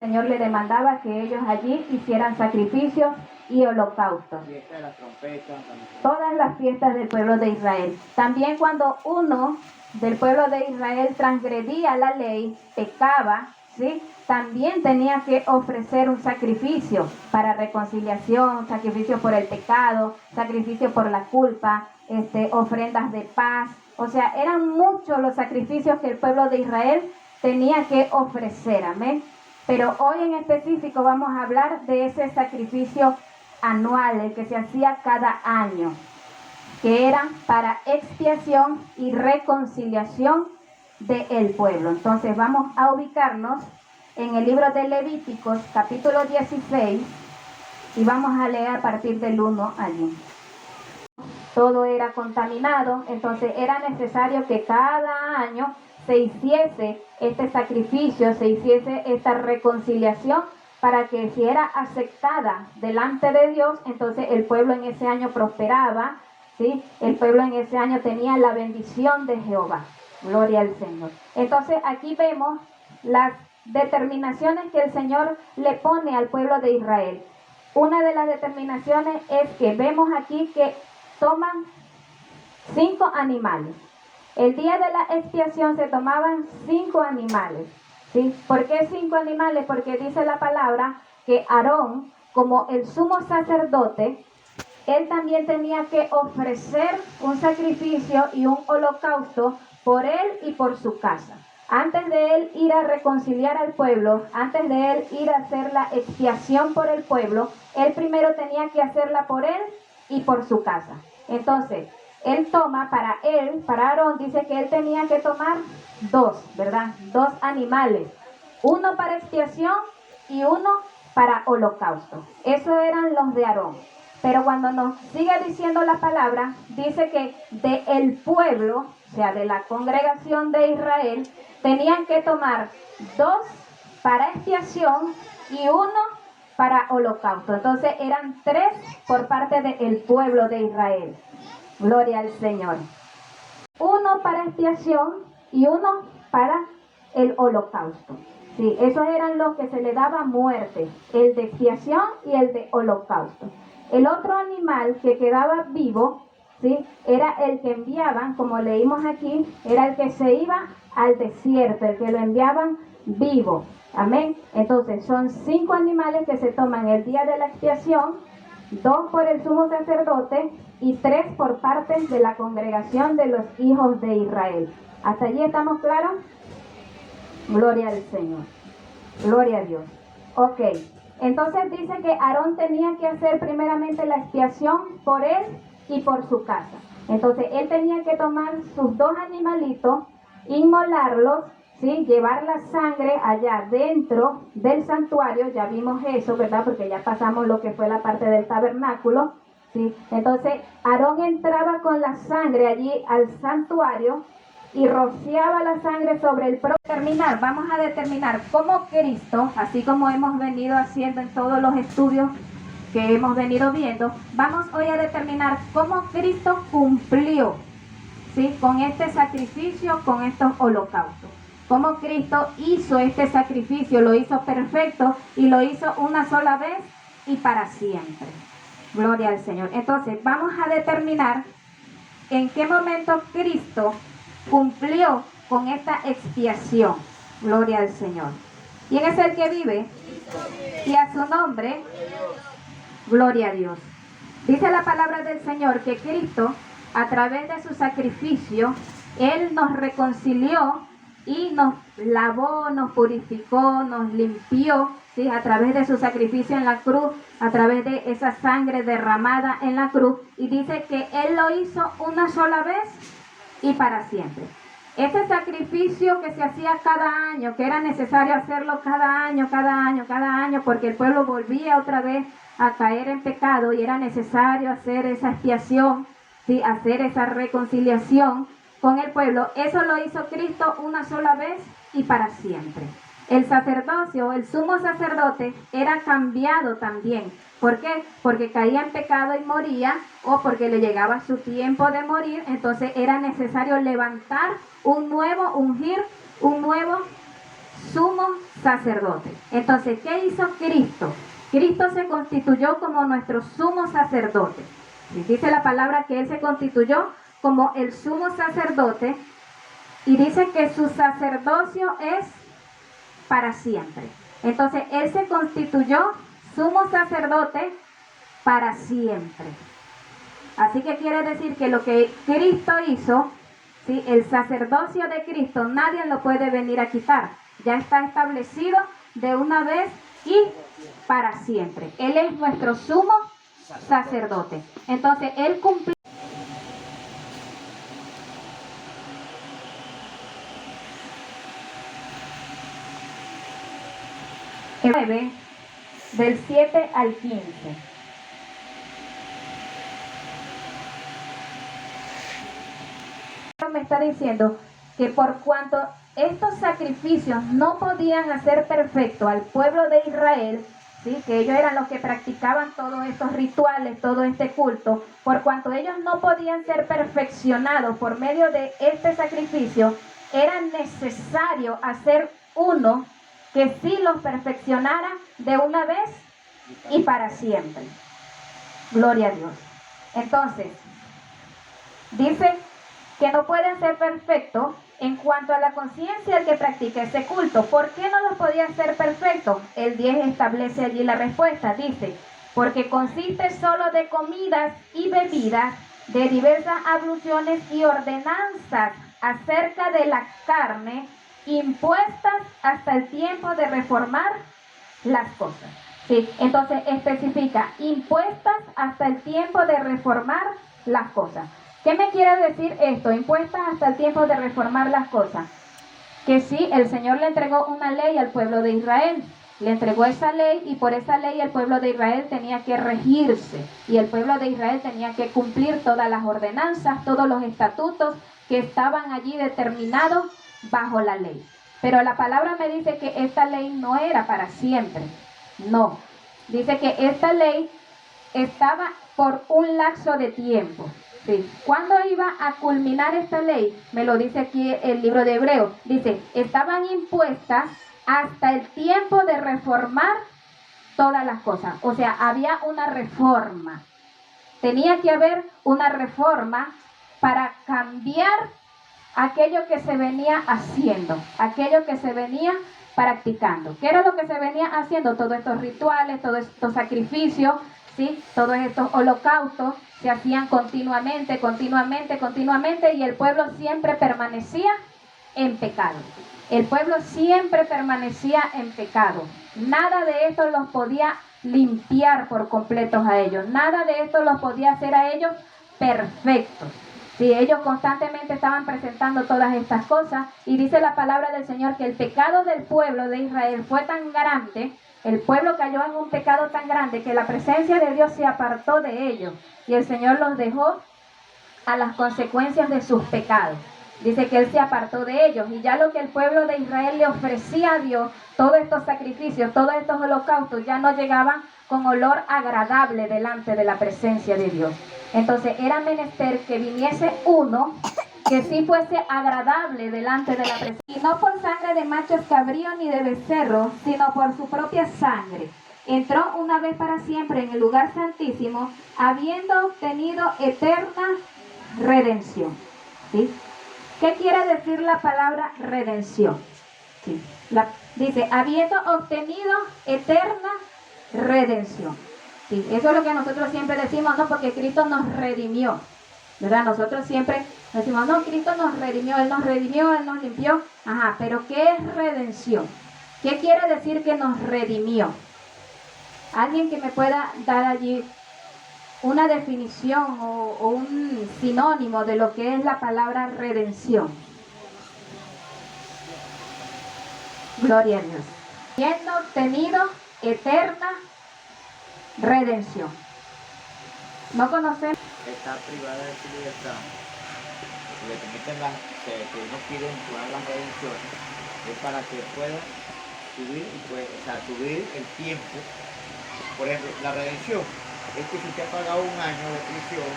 El Señor le demandaba que ellos allí hicieran sacrificios y holocaustos. Todas las fiestas del pueblo de Israel. También cuando uno del pueblo de Israel transgredía la ley, pecaba, ¿sí? También tenía que ofrecer un sacrificio para reconciliación, sacrificio por el pecado, sacrificio por la culpa, ofrendas de paz. O sea, eran muchos los sacrificios que el pueblo de Israel tenía que ofrecer, amén. Pero hoy en específico vamos a hablar de ese sacrificio anual, el que se hacía cada año, que era para expiación y reconciliación del pueblo. Entonces vamos a ubicarnos en el libro de Levíticos, capítulo 16, y vamos a leer a partir del 1 allí. Todo era contaminado, entonces era necesario que cada año se hiciese este sacrificio, se hiciese esta reconciliación, para que si era aceptada delante de Dios, entonces el pueblo en ese año prosperaba, ¿sí? El pueblo en ese año tenía la bendición de Jehová. Gloria al Señor. Entonces aquí vemos las determinaciones que el Señor le pone al pueblo de Israel. Una de las determinaciones es que vemos aquí que toman 5 animales. El día de la expiación se tomaban 5 animales. ¿Sí? ¿Por qué 5 animales? Porque dice la palabra que Aarón, como el sumo sacerdote, él también tenía que ofrecer un sacrificio y un holocausto por él y por su casa. Antes de él ir a reconciliar al pueblo, antes de él ir a hacer la expiación por el pueblo, él primero tenía que hacerla por él y por su casa. Entonces, él toma para él, para Aarón, dice que él tenía que tomar 2, ¿verdad? 2 animales. Uno para expiación y uno para holocausto. Esos eran los de Aarón. Pero cuando nos sigue diciendo la palabra, dice que del pueblo, o sea, de la congregación de Israel, tenían que tomar 2 para expiación y 1 para holocausto. Entonces eran 3 por parte del pueblo de Israel. Gloria al Señor. 1 para expiación y 1 para el holocausto. Sí, esos eran los que se le daba muerte, el de expiación y el de holocausto. El otro animal que quedaba vivo, ¿sí? Era el que enviaban, como leímos aquí, era el que se iba al desierto, el que lo enviaban vivo. Amén. Entonces son 5 animales que se toman el día de la expiación, 2 por el sumo sacerdote y 3 por parte de la congregación de los hijos de Israel. ¿Hasta allí estamos claros? Gloria al Señor. Gloria a Dios. Ok. Entonces dice que Aarón tenía que hacer primeramente la expiación por él y por su casa. Entonces él tenía que tomar sus 2 animalitos, inmolarlos, ¿sí? Llevar la sangre allá dentro del santuario. Ya vimos eso, ¿verdad? Porque ya pasamos lo que fue la parte del tabernáculo, ¿sí? Entonces Aarón entraba con la sangre allí al santuario y rociaba la sangre sobre el propio. Vamos a determinar cómo Cristo, así como hemos venido haciendo en todos los estudios que hemos venido viendo, vamos hoy a determinar cómo Cristo cumplió, ¿sí? Con este sacrificio, con estos holocaustos. Cómo Cristo hizo este sacrificio, lo hizo perfecto y lo hizo una sola vez y para siempre. Gloria al Señor. Entonces vamos a determinar en qué momento Cristo cumplió con esta expiación. Gloria al Señor. ¿Quién es el que vive? Y a su nombre, gloria a Dios. Dice la palabra del Señor que Cristo, a través de su sacrificio, Él nos reconcilió y nos lavó, nos purificó, nos limpió, ¿sí? A través de su sacrificio en la cruz, a través de esa sangre derramada en la cruz. Y dice que Él lo hizo una sola vez y para siempre. Ese sacrificio que se hacía cada año, que era necesario hacerlo cada año, porque el pueblo volvía otra vez a caer en pecado y era necesario hacer esa expiación, ¿sí? Hacer esa reconciliación con el pueblo. Eso lo hizo Cristo una sola vez y para siempre. El sacerdocio, el sumo sacerdote, era cambiado también. ¿Por qué? Porque caía en pecado y moría, o porque le llegaba su tiempo de morir. Entonces era necesario levantar un nuevo, ungir un nuevo sumo sacerdote. Entonces, ¿qué hizo Cristo? Cristo se constituyó como nuestro sumo sacerdote. Y dice la palabra que Él se constituyó como el sumo sacerdote y dice que su sacerdocio es para siempre. Entonces, Él se constituyó sumo sacerdote para siempre. Así que quiere decir que lo que Cristo hizo, ¿sí? El sacerdocio de Cristo, nadie lo puede venir a quitar. Ya está establecido de una vez y para siempre. Él es nuestro sumo sacerdote. Entonces, Él cumplió. El 9, del 7 al 15. Me está diciendo que por cuanto estos sacrificios no podían hacer perfecto al pueblo de Israel, ¿sí? Que ellos eran los que practicaban todos estos rituales, todo este culto, por cuanto ellos no podían ser perfeccionados por medio de este sacrificio, era necesario hacer uno que sí los perfeccionara de una vez y para siempre. Gloria a Dios. Entonces, dice que no pueden ser perfectos en cuanto a la conciencia del que practica ese culto. ¿Por qué no los podía ser perfectos? El 10 establece allí la respuesta. Dice, porque consiste solo de comidas y bebidas, de diversas abluciones y ordenanzas acerca de la carne, impuestas hasta el tiempo de reformar las cosas. Sí, entonces especifica, impuestas hasta el tiempo de reformar las cosas. ¿Qué me quiere decir esto? Impuestas hasta el tiempo de reformar las cosas. Que sí, el Señor le entregó una ley al pueblo de Israel. Le entregó esa ley y por esa ley el pueblo de Israel tenía que regirse. Y el pueblo de Israel tenía que cumplir todas las ordenanzas, todos los estatutos que estaban allí determinados bajo la ley. Pero la palabra me dice que esta ley no era para siempre. No. Dice que esta ley estaba por un lapso de tiempo. Sí. ¿Cuándo iba a culminar esta ley? Me lo dice aquí el libro de Hebreos. Dice, estaban impuestas hasta el tiempo de reformar todas las cosas. O sea, había una reforma. Tenía que haber una reforma para cambiar aquello que se venía haciendo, aquello que se venía practicando. ¿Qué era lo que se venía haciendo? Todos estos rituales, todos estos sacrificios, ¿sí? Todos estos holocaustos se hacían continuamente y el pueblo siempre permanecía en pecado. El pueblo siempre permanecía en pecado. Nada de esto los podía limpiar por completo a ellos. Nada de esto los podía hacer a ellos perfectos. Sí, ellos constantemente estaban presentando todas estas cosas y dice la palabra del Señor que el pecado del pueblo de Israel fue tan grande, el pueblo cayó en un pecado tan grande que la presencia de Dios se apartó de ellos y el Señor los dejó a las consecuencias de sus pecados. Dice que Él se apartó de ellos y ya lo que el pueblo de Israel le ofrecía a Dios, todos estos sacrificios, todos estos holocaustos, ya no llegaban con olor agradable delante de la presencia de Dios. Entonces era menester que viniese uno que sí fuese agradable delante de la presencia. Y no por sangre de machos cabríos ni de becerros, sino por su propia sangre. Entró una vez para siempre en el lugar santísimo, habiendo obtenido eterna redención. ¿Sí? ¿Qué quiere decir la palabra redención? Sí. Dice, habiendo obtenido eterna redención. Sí, eso es lo que nosotros siempre decimos, no, porque Cristo nos redimió, ¿verdad? Nosotros siempre decimos, no, Cristo nos redimió, Él nos limpió. Ajá, pero ¿qué es redención? ¿Qué quiere decir que nos redimió? Alguien que me pueda dar allí una definición o un sinónimo de lo que es la palabra redención. Gloria a Dios. Habiendo obtenido eterna redención. No conocemos. Está privada de su libertad. Lo que permiten que uno pide todas las redenciones es para que pueda subir, subir el tiempo. Por ejemplo, la redención es que si usted ha pagado un año de prisión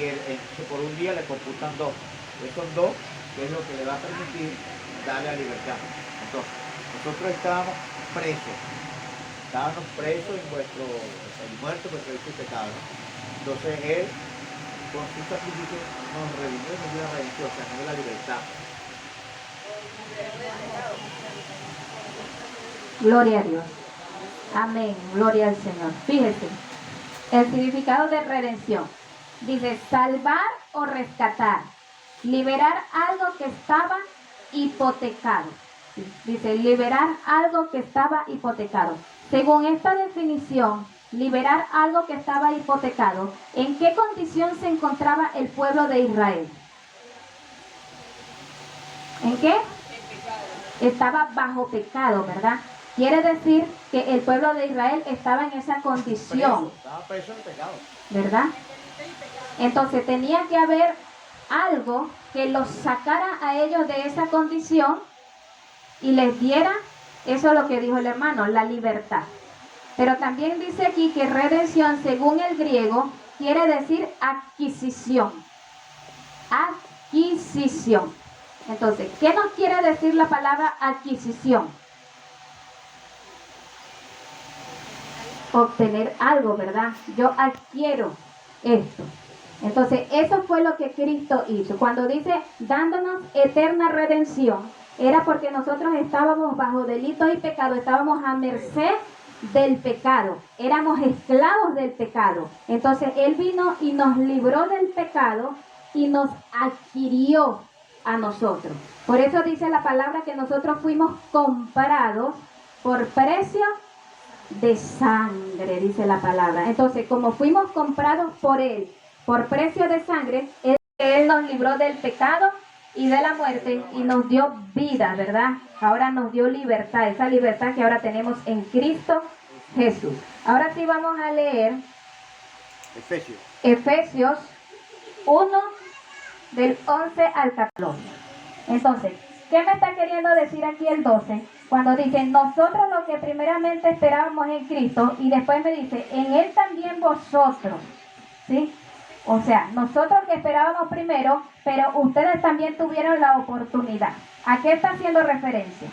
y por un día le computan 2. Esos 2 es lo que le va a permitir darle la libertad. pastor, nosotros estábamos presos en el muerto por el pecado, ¿no? Entonces Él, con su sacrificio, nos redimió y nos dio la redención, o sea, nos dio la libertad. Gloria a Dios. Amén. Gloria al Señor. Fíjese, el significado de redención. Dice salvar o rescatar. Liberar algo que estaba hipotecado. Dice liberar algo que estaba hipotecado. Según esta definición, liberar algo que estaba hipotecado, ¿en qué condición se encontraba el pueblo de Israel? ¿En qué? Estaba bajo pecado, ¿verdad? Quiere decir que el pueblo de Israel estaba en esa condición. Estaba preso en pecado. ¿Verdad? Entonces tenía que haber algo que los sacara a ellos de esa condición y les diera, eso es lo que dijo el hermano, la libertad. Pero también dice aquí que redención, según el griego, quiere decir adquisición. Adquisición. Entonces, ¿qué nos quiere decir la palabra adquisición? Obtener algo, ¿verdad? Yo adquiero esto. Entonces, eso fue lo que Cristo hizo. Cuando dice dándonos eterna redención, era porque nosotros estábamos bajo delito y pecado, estábamos a merced del pecado, éramos esclavos del pecado. Entonces, Él vino y nos libró del pecado y nos adquirió a nosotros. Por eso dice la palabra que nosotros fuimos comprados por precio de sangre, dice la palabra. Entonces, como fuimos comprados por Él, por precio de sangre, Él nos libró del pecado y de la muerte y nos dio vida, ¿verdad? Ahora nos dio libertad, esa libertad que ahora tenemos en Cristo Jesús. Ahora sí vamos a leer Efesios 1 del 11 al 14. Entonces, ¿qué me está queriendo decir aquí el 12? Cuando dice, nosotros lo que primeramente esperábamos en Cristo, y después me dice, en Él también vosotros, ¿sí? O sea, nosotros que esperábamos primero, pero ustedes también tuvieron la oportunidad. ¿A qué está haciendo referencia?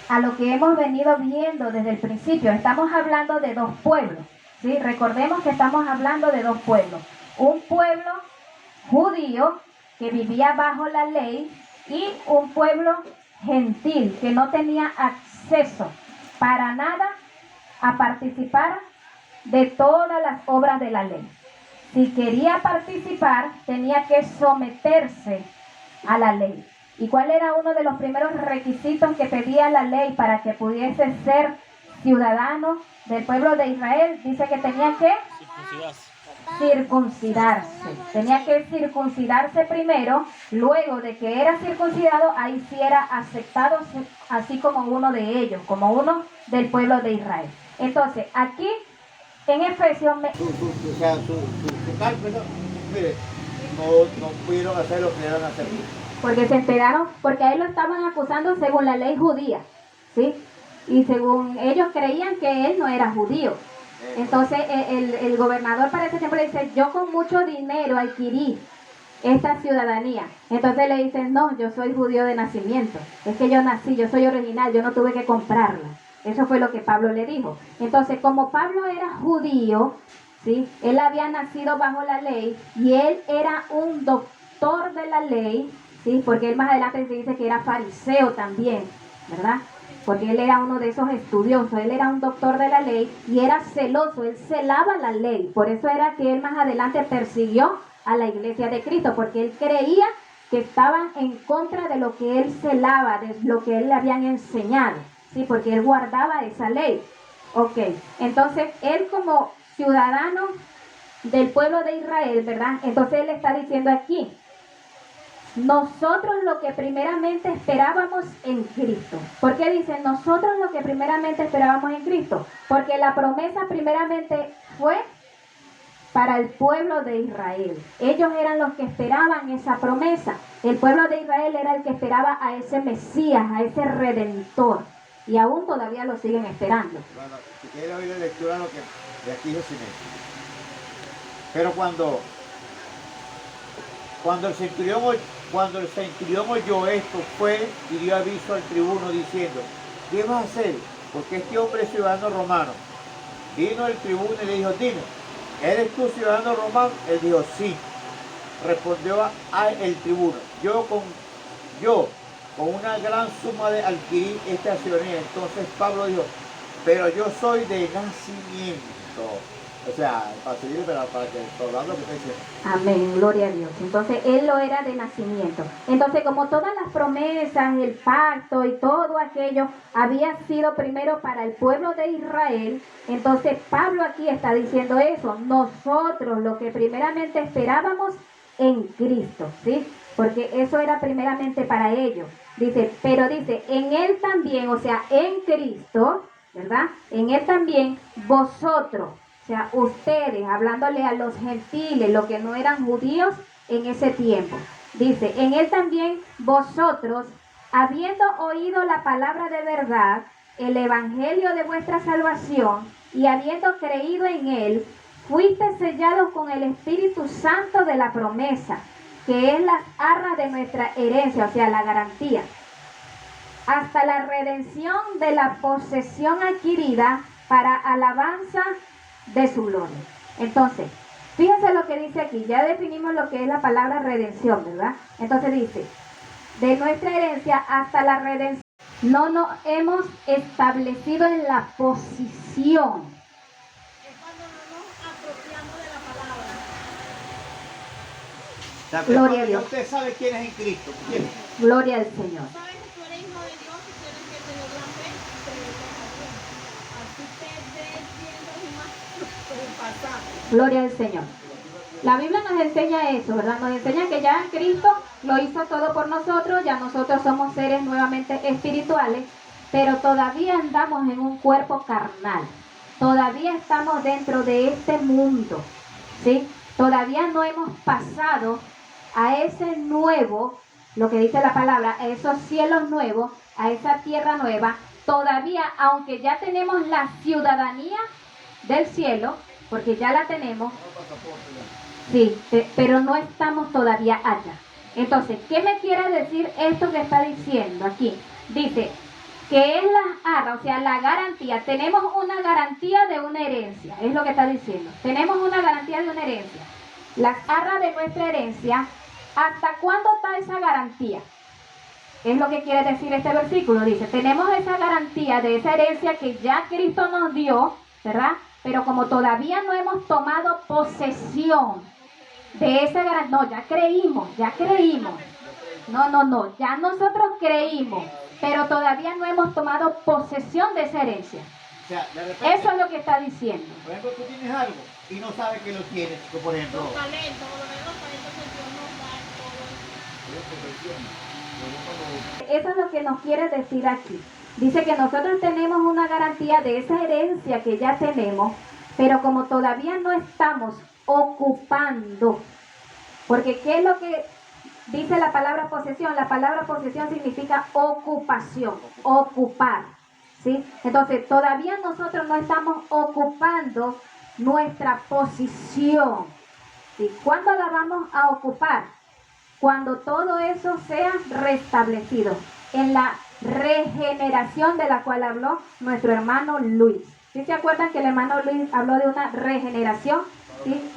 A lo que hemos venido viendo desde el principio. Estamos hablando de dos pueblos, ¿sí? Recordemos que estamos hablando de dos pueblos. Un pueblo judío que vivía bajo la ley y un pueblo gentil que no tenía acceso para nada a participar de todas las obras de la ley. Si quería participar, tenía que someterse a la ley. ¿Y cuál era uno de los primeros requisitos que pedía la ley para que pudiese ser ciudadano del pueblo de Israel? Dice que tenía que circuncidarse. Tenía que circuncidarse primero, luego de que era circuncidado, ahí sí era aceptado así como uno de ellos, como uno del pueblo de Israel. Entonces, aquí en Efesios... Su cálculo, mire, no pudieron hacer lo que debieron hacer. Porque se enteraron, porque a él lo estaban acusando según la ley judía, ¿sí? Y según ellos creían que él no era judío. Entonces el gobernador para ese tiempo le dice, yo con mucho dinero adquirí esta ciudadanía. Entonces le dicen, no, yo soy judío de nacimiento. Es que yo nací, yo soy original, yo no tuve que comprarla. Eso fue lo que Pablo le dijo. Entonces, como Pablo era judío, ¿sí? Él había nacido bajo la ley y él era un doctor de la ley, ¿sí? Porque él más adelante se dice que era fariseo también, ¿verdad? Porque él era uno de esos estudiosos, él era un doctor de la ley y era celoso, él celaba la ley. Por eso era que él más adelante persiguió a la iglesia de Cristo, porque él creía que estaban en contra de lo que él celaba, de lo que él le habían enseñado, ¿sí? Porque él guardaba esa ley. Ok, entonces él como ciudadano del pueblo de Israel, ¿verdad? Entonces él está diciendo aquí, nosotros lo que primeramente esperábamos en Cristo. ¿Por qué dicen nosotros lo que primeramente esperábamos en Cristo? Porque la promesa primeramente fue para el pueblo de Israel. Ellos eran los que esperaban esa promesa. El pueblo de Israel era el que esperaba a ese Mesías, a ese Redentor. Y aún todavía lo siguen esperando. Bueno, si quieren oír la lectura, lo que de aquí es silencio. Pero cuando el centurión Cuando el centurión oyó esto, fue y dio aviso al tribuno diciendo, ¿qué vas a hacer? Porque este hombre es ciudadano romano. Vino el tribuno y le dijo, dime, ¿eres tú ciudadano romano? Él dijo, sí. Respondió el tribuno, yo con una gran suma de adquirir esta ciudadanía. Entonces Pablo dijo, pero yo soy de nacimiento. O sea, para seguir, para que hablando lo que está diciendo. Amén, gloria a Dios. Entonces él lo era de nacimiento. Entonces, como todas las promesas, el pacto y todo aquello había sido primero para el pueblo de Israel, entonces Pablo aquí está diciendo eso. Nosotros lo que primeramente esperábamos en Cristo, ¿sí? Porque eso era primeramente para ellos. Dice, pero dice, en él también, o sea, en Cristo, ¿verdad? En él también vosotros, o sea, ustedes, hablándole a los gentiles, los que no eran judíos en ese tiempo. Dice, en él también vosotros, habiendo oído la palabra de verdad, el evangelio de vuestra salvación, y habiendo creído en él, fuiste sellados con el Espíritu Santo de la promesa, que es las arras de nuestra herencia, o sea, la garantía, hasta la redención de la posesión adquirida para alabanza de su gloria. Entonces, fíjense lo que dice aquí, ya definimos lo que es la palabra redención, ¿verdad? Entonces dice, de nuestra herencia hasta la redención, no nos hemos establecido en la posición. Es cuando no nos apropiamos de la palabra. Gloria a Dios. Usted sabe quién es en Cristo. ¿Quién? Gloria al Señor. Sabes que tú eres hijo de Dios y tienes que tener la fe y creerle a Dios. Así te ves viendo más el pasado. Gloria al Señor. La Biblia nos enseña eso, ¿verdad? Nos enseña que ya Cristo lo hizo todo por nosotros, ya nosotros somos seres nuevamente espirituales, pero todavía andamos en un cuerpo carnal. Todavía estamos dentro de este mundo, ¿sí? Todavía no hemos pasado a ese nuevo, lo que dice la palabra, a esos cielos nuevos, a esa tierra nueva. Todavía, aunque ya tenemos la ciudadanía del cielo, porque ya la tenemos, sí, pero no estamos todavía allá. Entonces, ¿qué me quiere decir esto que está diciendo aquí? Dice que es la arra, o sea, la garantía. Tenemos una garantía de una herencia, es lo que está diciendo. Tenemos una garantía de una herencia. Las arras de nuestra herencia, ¿hasta cuándo está esa garantía? Es lo que quiere decir este versículo. Dice, tenemos esa garantía de esa herencia que ya Cristo nos dio, ¿verdad? Pero como todavía no hemos tomado posesión de esa garantía, no, ya creímos. No, ya nosotros creímos, pero todavía no hemos tomado posesión de esa herencia. O sea, de repente, eso es lo que está diciendo. Por ejemplo, tú tienes algo y no sabes que lo tienes. Por ejemplo, los talentos que Dios nos da, todo. Eso es lo que nos quiere decir aquí. Dice que nosotros tenemos una garantía de esa herencia que ya tenemos, pero como todavía no estamos ocupando, porque ¿qué es lo que dice la palabra posesión? La palabra posesión significa ocupación, ocupar, ¿sí? Entonces todavía nosotros no estamos ocupando nuestra posición, ¿sí? ¿Cuándo la vamos a ocupar? Cuando todo eso sea restablecido, en la regeneración de la cual habló nuestro hermano Luis. ¿Sí se acuerdan que el hermano Luis habló de una regeneración? ¿Sí?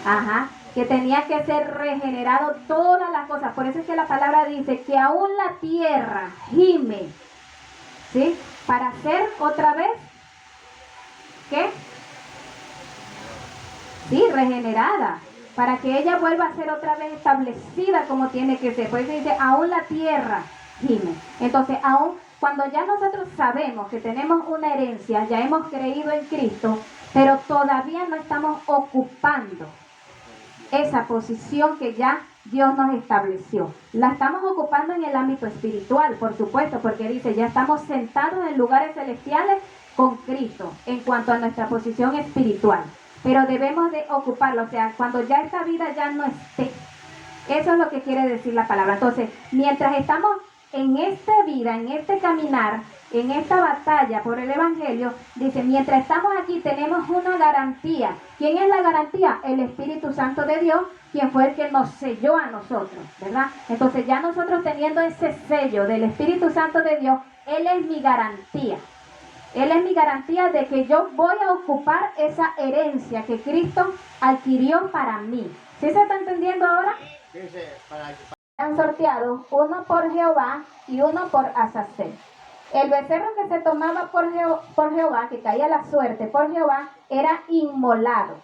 Ajá, que tenía que ser regenerado todas las cosas. Por eso es que la palabra dice que aún la tierra gime, ¿sí? Para ser otra vez, ¿qué? Sí, regenerada. Para que ella vuelva a ser otra vez establecida como tiene que ser. Por eso dice, aún la tierra gime. Entonces, aún cuando ya nosotros sabemos que tenemos una herencia, ya hemos creído en Cristo, pero todavía no estamos ocupando esa posición que ya Dios nos estableció. La estamos ocupando en el ámbito espiritual, por supuesto, porque dice, ya estamos sentados en lugares celestiales con Cristo en cuanto a nuestra posición espiritual. Pero debemos de ocuparlo, o sea, cuando ya esta vida ya no esté. Eso es lo que quiere decir la palabra. Entonces, mientras estamos en esta vida, en este caminar, en esta batalla por el Evangelio, dice, mientras estamos aquí tenemos una garantía. ¿Quién es la garantía? El Espíritu Santo de Dios, quien fue el que nos selló a nosotros, ¿verdad? Entonces ya nosotros teniendo ese sello del Espíritu Santo de Dios, Él es mi garantía. Él es mi garantía de que yo voy a ocupar esa herencia que Cristo adquirió para mí. ¿Sí se está entendiendo ahora? Han sorteado uno por Jehová y uno por Azazel. El becerro que se tomaba por Jehová, que caía la suerte por Jehová, era inmolado.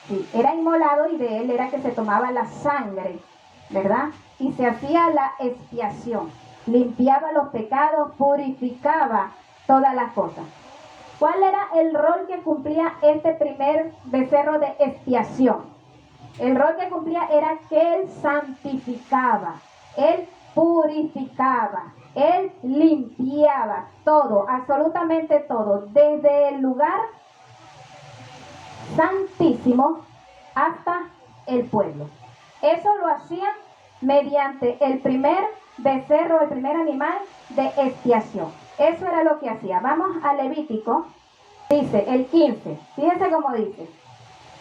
Sí, era inmolado y de él era que se tomaba la sangre, ¿verdad? Y se hacía la expiación. Limpiaba los pecados, purificaba todas las cosas. ¿Cuál era el rol que cumplía este primer becerro de expiación? El rol que cumplía era que él santificaba, él purificaba, él limpiaba todo, absolutamente todo, desde el lugar santísimo hasta el pueblo. Eso lo hacían mediante el primer becerro, el primer animal de expiación. Eso era lo que hacía. Vamos a Levítico, dice el 15, fíjense cómo dice.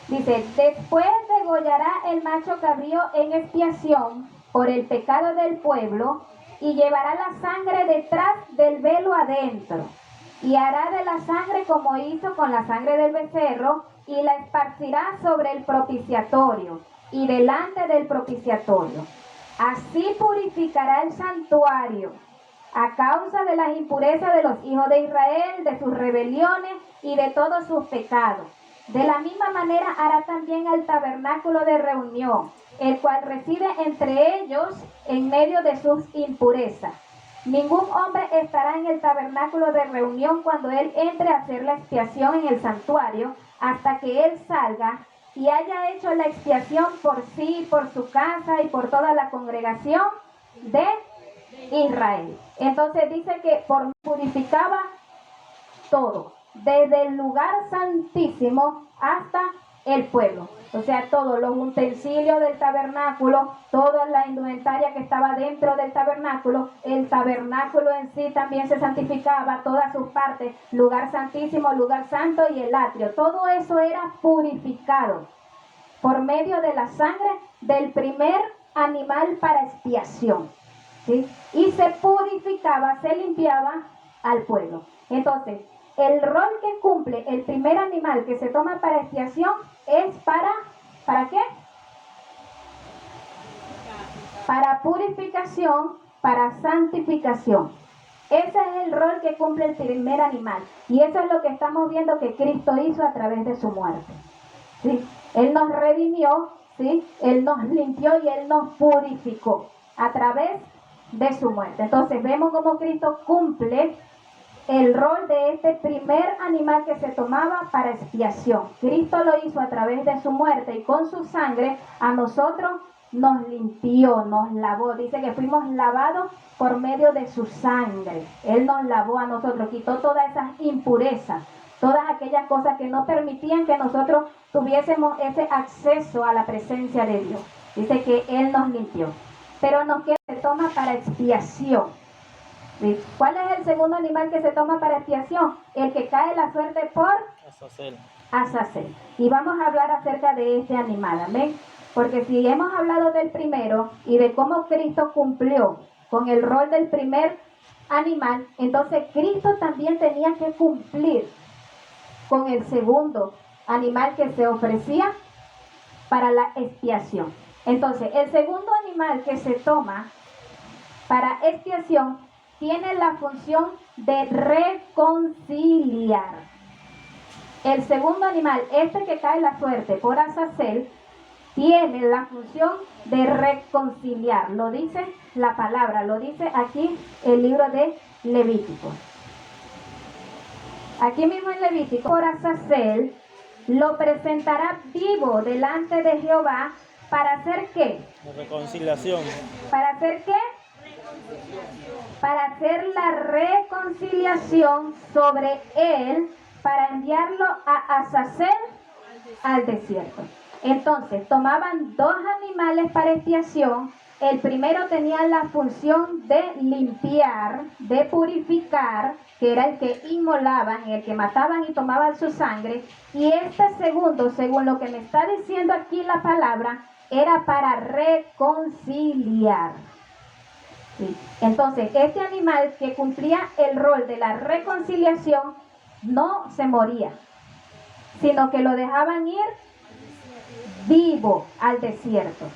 Dice, después degollará el macho cabrío en expiación por el pecado del pueblo y llevará la sangre detrás del velo adentro y hará de la sangre como hizo con la sangre del becerro y la esparcirá sobre el propiciatorio y delante del propiciatorio. Así purificará el santuario a causa de las impurezas de los hijos de Israel, de sus rebeliones y de todos sus pecados. De la misma manera hará también al tabernáculo de reunión, el cual reside entre ellos en medio de sus impurezas. Ningún hombre estará en el tabernáculo de reunión cuando él entre a hacer la expiación en el santuario, hasta que él salga y haya hecho la expiación por sí, por su casa y por toda la congregación de Israel. Entonces dice que purificaba todo, desde el lugar santísimo hasta el pueblo. O sea, todos los utensilios del tabernáculo, toda la indumentaria que estaba dentro del tabernáculo, el tabernáculo en sí también se santificaba, todas sus partes, lugar santísimo, lugar santo y el atrio. Todo eso era purificado por medio de la sangre del primer animal para expiación, ¿sí? Y se purificaba, se limpiaba al pueblo. Entonces, el rol que cumple el primer animal que se toma para expiación es ¿para qué? Para purificación, para santificación. Ese es el rol que cumple el primer animal. Y eso es lo que estamos viendo que Cristo hizo a través de su muerte, ¿sí? Él nos redimió, ¿sí? Él nos limpió y Él nos purificó a través de su muerte. Entonces vemos cómo Cristo cumple el rol de este primer animal que se tomaba para expiación. Cristo lo hizo a través de su muerte y con su sangre a nosotros nos limpió, nos lavó. Dice que fuimos lavados por medio de su sangre. Él nos lavó a nosotros, quitó todas esas impurezas, todas aquellas cosas que no permitían que nosotros tuviésemos ese acceso a la presencia de Dios. Dice que Él nos limpió. Pero nos queda, se toma para expiación. ¿Sí? ¿Cuál es el segundo animal que se toma para expiación? El que cae la suerte por Azazel. Y vamos a hablar acerca de este animal, amén. Porque si hemos hablado del primero y de cómo Cristo cumplió con el rol del primer animal, entonces Cristo también tenía que cumplir con el segundo animal que se ofrecía para la expiación. Entonces, el segundo animal que se toma para expiación tiene la función de reconciliar. El segundo animal, este que cae la suerte por Azazel, tiene la función de reconciliar. Lo dice la palabra, lo dice aquí el libro de Levítico. Aquí mismo en Levítico, por Azazel, lo presentará vivo delante de Jehová para hacer ¿qué? Reconciliación. ¿Para hacer qué? Para hacer la reconciliación sobre él, para enviarlo a Azazel al desierto. Entonces, tomaban dos animales para expiación, El primero tenía la función de limpiar, de purificar, que era el que inmolaban, el que mataban y tomaban su sangre. Y este segundo, según lo que me está diciendo aquí la palabra, era para reconciliar. Sí. Entonces, este animal que cumplía el rol de la reconciliación no se moría, sino que lo dejaban ir vivo al desierto.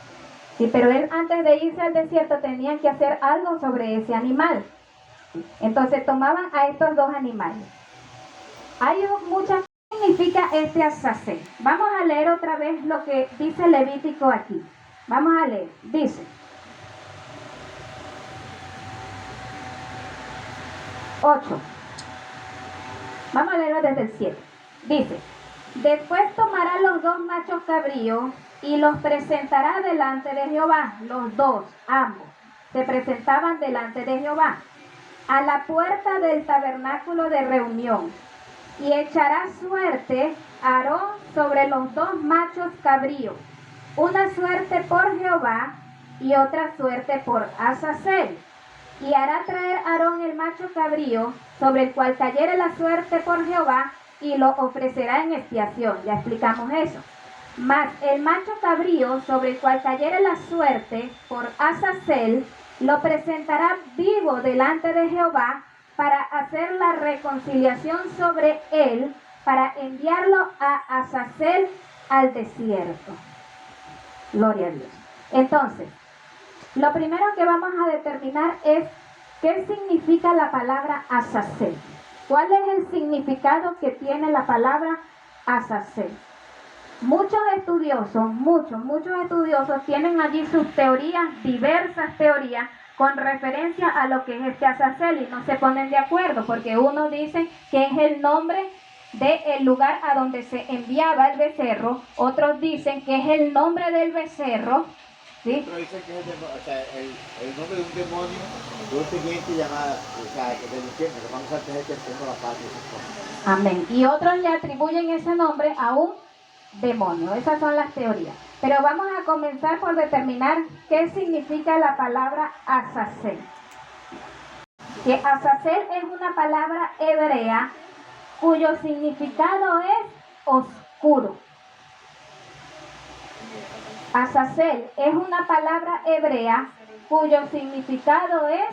Sí, pero él antes de irse al desierto tenían que hacer algo sobre ese animal. Entonces tomaban a estos dos animales. Hay muchas. ¿Qué significa este Azazel? Vamos a leer otra vez lo que dice Levítico aquí. Vamos a leer. Dice: 8. Vamos a leerlo desde el 7. Dice: después tomará los dos machos cabríos y los presentará delante de Jehová. Los dos, ambos, se presentaban delante de Jehová a la puerta del tabernáculo de reunión. Y echará suerte Aarón sobre los dos machos cabríos, una suerte por Jehová y otra suerte por Azazel. Y hará traer Aarón el macho cabrío, sobre el cual cayere la suerte por Jehová, y lo ofrecerá en expiación. Ya explicamos eso. Mas el macho cabrío, sobre el cual cayere la suerte por Azazel, lo presentará vivo delante de Jehová, para hacer la reconciliación sobre él, para enviarlo a Azazel al desierto. Gloria a Dios. Entonces, lo primero que vamos a determinar es qué significa la palabra Azazel. ¿Cuál es el significado que tiene la palabra Azazel? Muchos estudiosos tienen allí sus teorías, diversas teorías, con referencia a lo que es este Azazel, y no se ponen de acuerdo, porque uno dice que es el nombre del lugar a donde se enviaba el becerro, otros dicen que es el nombre del becerro, ¿sí? Otros dicen que es el nombre de un demonio, de un teniente llamado, del infierno, que vamos a tener que hacer la paz de esas cosas. Amén. Y otros le atribuyen ese nombre a un demonio. Esas son las teorías. Pero vamos a comenzar por determinar qué significa la palabra Azazel. Que Azazel es una palabra hebrea cuyo significado es oscuro. Azazel es una palabra hebrea cuyo significado es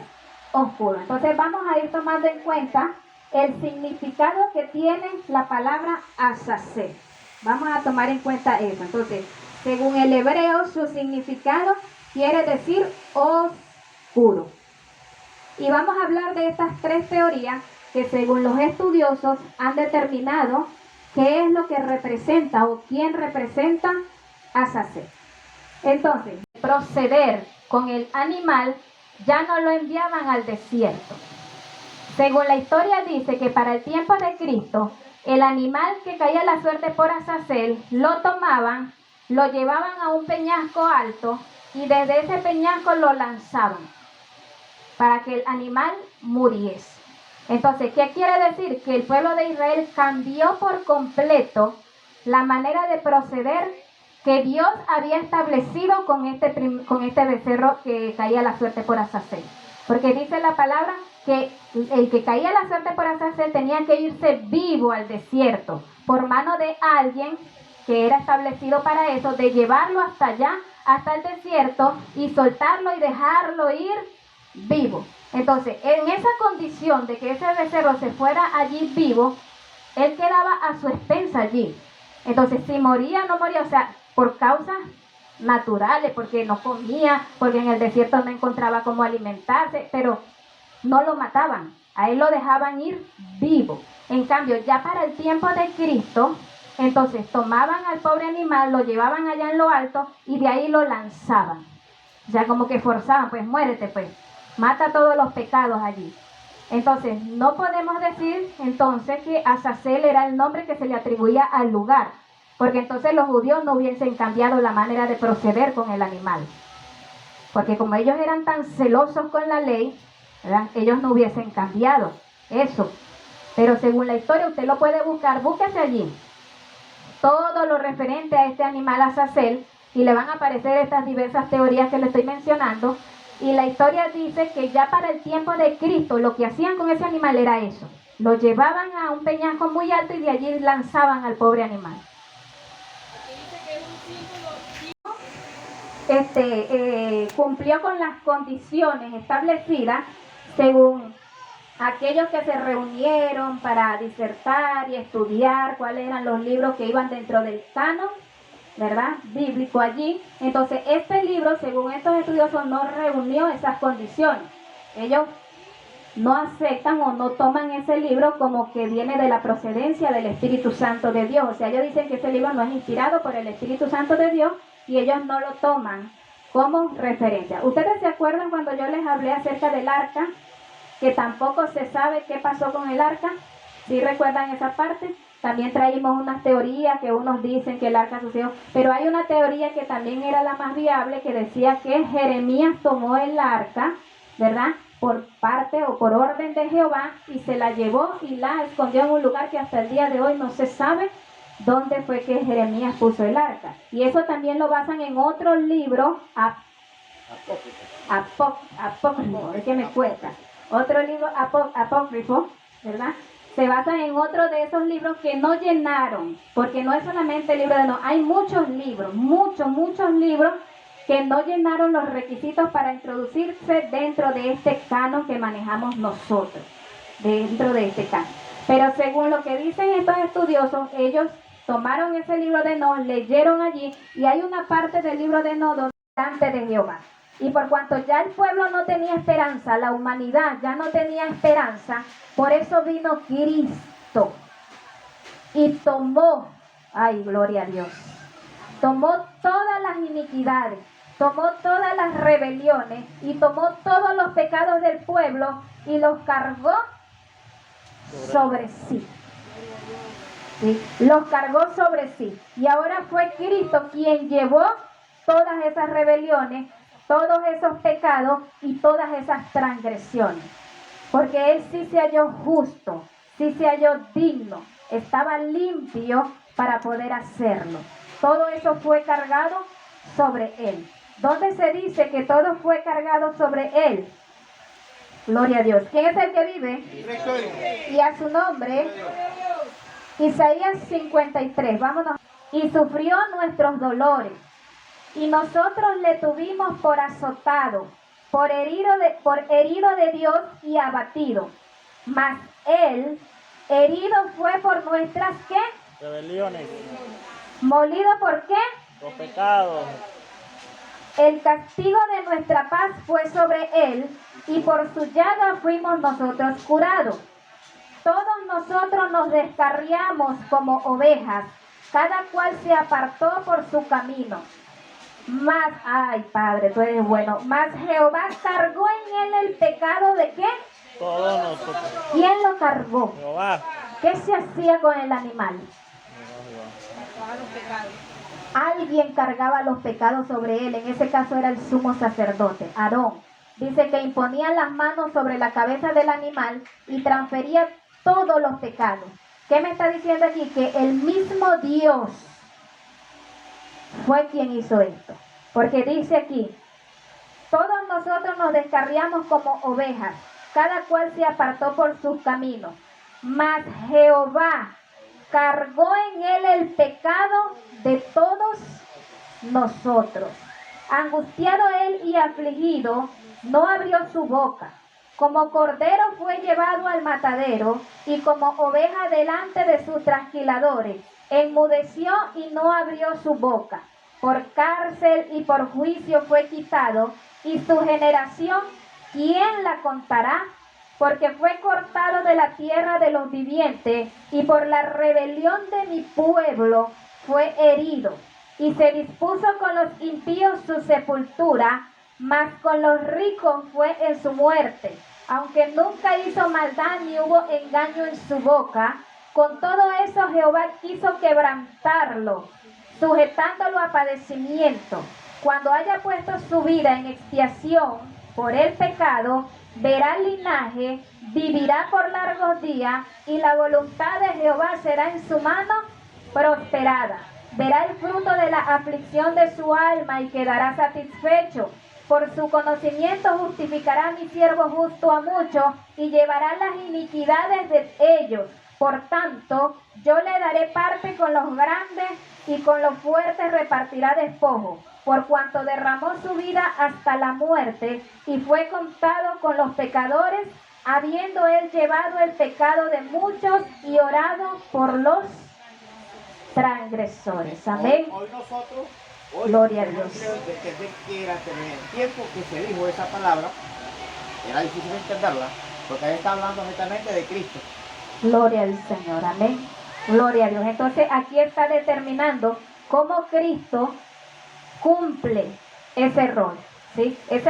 oscuro. Entonces vamos a ir tomando en cuenta el significado que tiene la palabra Azazel. Vamos a tomar en cuenta eso. Entonces, según el hebreo, su significado quiere decir oscuro. Y vamos a hablar de estas tres teorías que, según los estudiosos, han determinado qué es lo que representa o quién representa a Azazel. Entonces, proceder con el animal ya no lo enviaban al desierto. Según la historia dice que para el tiempo de Cristo, el animal que caía la suerte por Azazel, lo tomaban, lo llevaban a un peñasco alto y desde ese peñasco lo lanzaban para que el animal muriese. Entonces, ¿qué quiere decir? Que el pueblo de Israel cambió por completo la manera de proceder que Dios había establecido con este becerro que caía la suerte por Azazel. Porque dice la palabra que el que caía la suerte por Azazel tenía que irse vivo al desierto por mano de alguien que era establecido para eso, de llevarlo hasta allá, hasta el desierto, y soltarlo y dejarlo ir vivo. Entonces, en esa condición de que ese becerro se fuera allí vivo, él quedaba a su expensa allí. Entonces, si moría o no moría, o sea, por causas naturales, porque no comía, porque en el desierto no encontraba cómo alimentarse, pero no lo mataban, a él lo dejaban ir vivo. En cambio, ya para el tiempo de Cristo, entonces tomaban al pobre animal, lo llevaban allá en lo alto y de ahí lo lanzaban. O sea, como que forzaban, pues muérete, pues, mata todos los pecados allí. Entonces, no podemos decir entonces que Azazel era el nombre que se le atribuía al lugar, porque entonces los judíos no hubiesen cambiado la manera de proceder con el animal. Porque como ellos eran tan celosos con la ley, ¿verdad?, ellos no hubiesen cambiado eso. Pero según la historia, usted lo puede buscar, búsquese allí todo lo referente a este animal Azazel, y le van a aparecer estas diversas teorías que le estoy mencionando. Y la historia dice que ya para el tiempo de Cristo lo que hacían con ese animal era eso. Lo llevaban a un peñasco muy alto y de allí lanzaban al pobre animal. Cumplió con las condiciones establecidas según aquellos que se reunieron para disertar y estudiar cuáles eran los libros que iban dentro del canon, ¿verdad?, bíblico allí. Entonces este libro, según estos estudiosos, no reunió esas condiciones. Ellos no aceptan o no toman ese libro como que viene de la procedencia del Espíritu Santo de Dios. O sea, ellos dicen que ese libro no es inspirado por el Espíritu Santo de Dios y ellos no lo toman como referencia. ¿Ustedes se acuerdan cuando yo les hablé acerca del arca? Que tampoco se sabe qué pasó con el arca. ¿Sí recuerdan esa parte? También traímos unas teorías que unos dicen que el arca sucedió, pero hay una teoría que también era la más viable, que decía que Jeremías tomó el arca, ¿verdad?, por parte o por orden de Jehová, y se la llevó y la escondió en un lugar que hasta el día de hoy no se sabe dónde fue que Jeremías puso el arca. Y eso también lo basan en otro libro apócrifo, es que me cuesta. Otro libro apócrifo, ¿verdad? Se basan en otro de esos libros que no llenaron, porque no es solamente el libro de Enoch, hay muchos libros, muchos libros que no llenaron los requisitos para introducirse dentro de este canon que manejamos nosotros, dentro de este canon. Pero según lo que dicen estos estudiosos, ellos tomaron ese libro de Enoch, leyeron allí, y hay una parte del libro de Enoch donde delante de Jehová. Y por cuanto ya el pueblo no tenía esperanza, la humanidad ya no tenía esperanza, por eso vino Cristo y tomó, ay, gloria a Dios, tomó todas las iniquidades, tomó todas las rebeliones y tomó todos los pecados del pueblo y los cargó sobre sí. ¿Sí? Los cargó sobre sí. Y ahora fue Cristo quien llevó todas esas rebeliones, todos esos pecados y todas esas transgresiones. Porque Él sí se halló justo, sí se halló digno, estaba limpio para poder hacerlo. Todo eso fue cargado sobre Él. ¿Dónde se dice que todo fue cargado sobre Él? Gloria a Dios. ¿Quién es el que vive? Y a su nombre, Isaías 53, vámonos. Y sufrió nuestros dolores, y nosotros le tuvimos por azotado, por herido de Dios y abatido. Mas Él herido fue por nuestras, ¿qué? Rebeliones. Molido, ¿por qué? Los pecados. El castigo de nuestra paz fue sobre Él, y por su llaga fuimos nosotros curados. Todos nosotros nos descarriamos como ovejas, cada cual se apartó por su camino. Mas, ay Padre, tú eres bueno, mas Jehová cargó en Él el pecado ¿de qué? Todos nosotros. ¿Quién lo cargó? Jehová. ¿Qué se hacía con el animal? Alguien cargaba los pecados sobre él, en ese caso era el sumo sacerdote, Aarón. Dice que imponía las manos sobre la cabeza del animal y transfería todos los pecados. ¿Qué me está diciendo aquí? Que el mismo Dios fue quien hizo esto. Porque dice aquí, todos nosotros nos descarriamos como ovejas, cada cual se apartó por sus caminos. Mas Jehová cargó en Él el pecado de todos nosotros. Angustiado Él y afligido, no abrió su boca. Como cordero fue llevado al matadero, y como oveja delante de sus trasquiladores, enmudeció y no abrió su boca. Por cárcel y por juicio fue quitado, y su generación, ¿quién la contará? Porque fue cortado de la tierra de los vivientes, y por la rebelión de mi pueblo fue herido. Y se dispuso con los impíos su sepultura, mas con los ricos fue en su muerte. Aunque nunca hizo maldad ni hubo engaño en su boca, con todo eso Jehová quiso quebrantarlo, sujetándolo a padecimiento. Cuando haya puesto su vida en expiación por el pecado, verá el linaje, vivirá por largos días, y la voluntad de Jehová será en su mano prosperada. verá el fruto de la aflicción de su alma y quedará satisfecho. Por su conocimiento justificará a mi siervo justo a muchos y llevará las iniquidades de ellos. Por tanto, yo le daré parte con los grandes y con los fuertes repartirá despojo, por cuanto derramó su vida hasta la muerte y fue contado con los pecadores, habiendo él llevado el pecado de muchos y orado por los transgresores. Amén. Hoy nosotros, Gloria a Dios. Creo que entender que era tener el tiempo que se dijo esa palabra, era difícil entenderla, porque ahí está hablando netamente de Cristo. Gloria al Señor, amén. Gloria a Dios. Entonces aquí está determinando cómo Cristo cumple ese rol, ¿sí? Ese